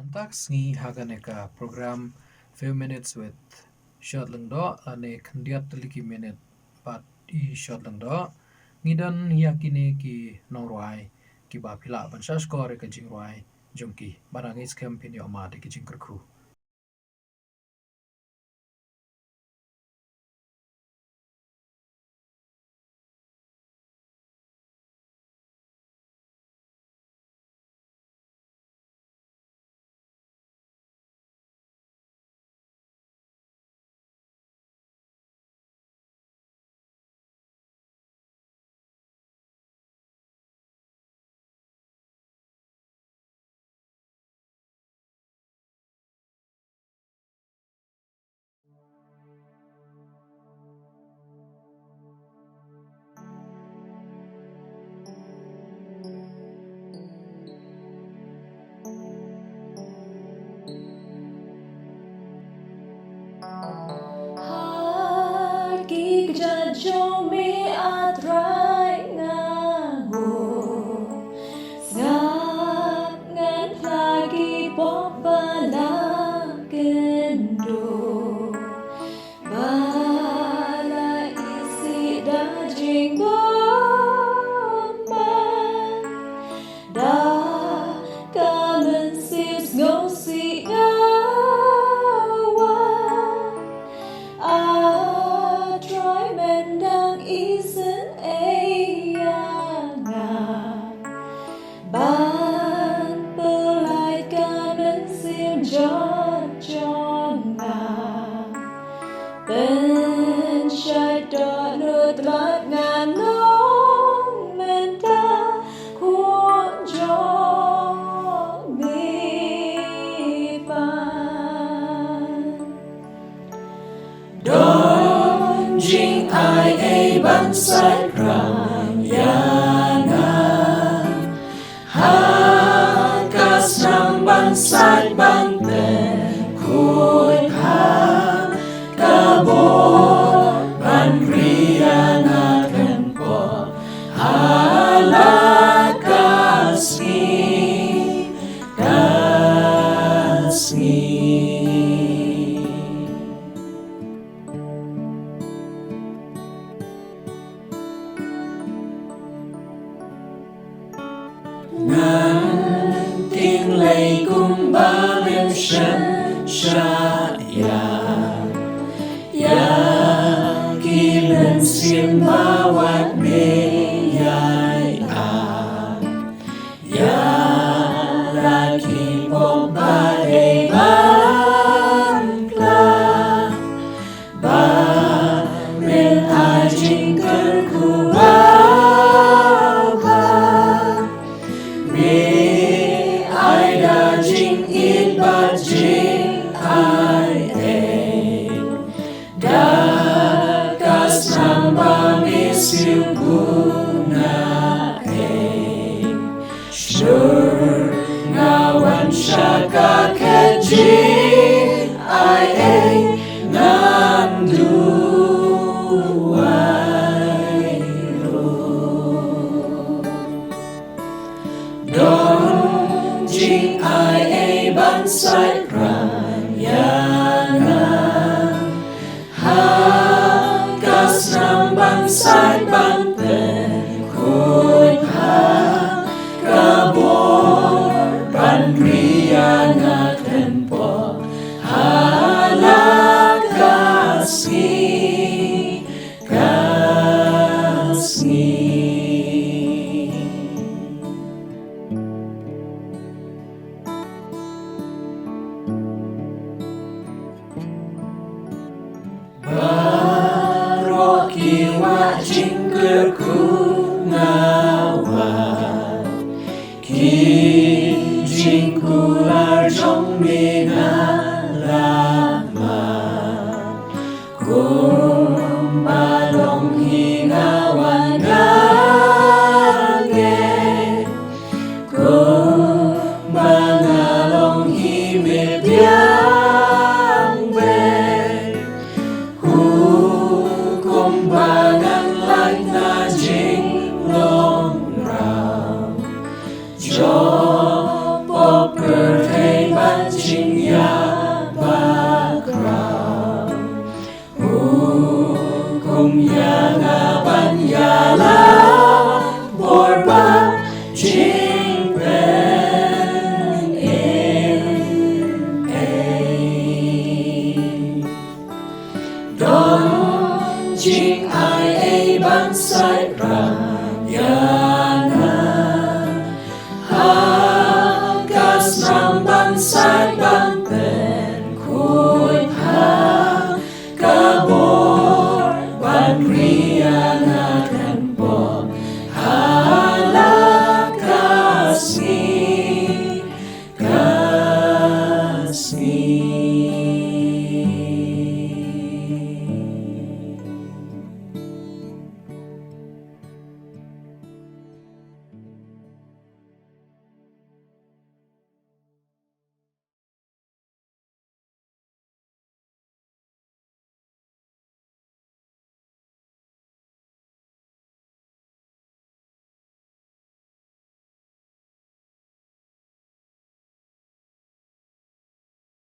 Mantak sngi haganeka program few minutes with short lengdo ane khandiat teliki minute pat I short lengdo ngidan yakine ki nongruai ki ba phila bansha score ka jingruai jongki barang is campaign yo ma de ki jingkrku. Jong me a Trai nguh Sngap Ngan phla phla kynduh Bala isih jingbymman mynsiem sngewsih Trai Men đang i-synei pyllait mynsiem jong Pynshait dohnud tlot Ngan mynta Khun jong Jingphai Pynshait Pynshait Khun Ngan tiếng lầy cùng ba bên sân ya khi mynsiem PHAWA ya là khi bom ba đầy phla ba bên ai JINGKHUBLEI ngawan syaka JINGBIT ngan duai don Jingphai Pynshait Pynshait BAROH kiwa jingkerku ngawat ki jingkular jong MEGHALAYA kum balong hingawan gange kum bangalong himip yang be hukum bangan like na jing long round job of birthday jing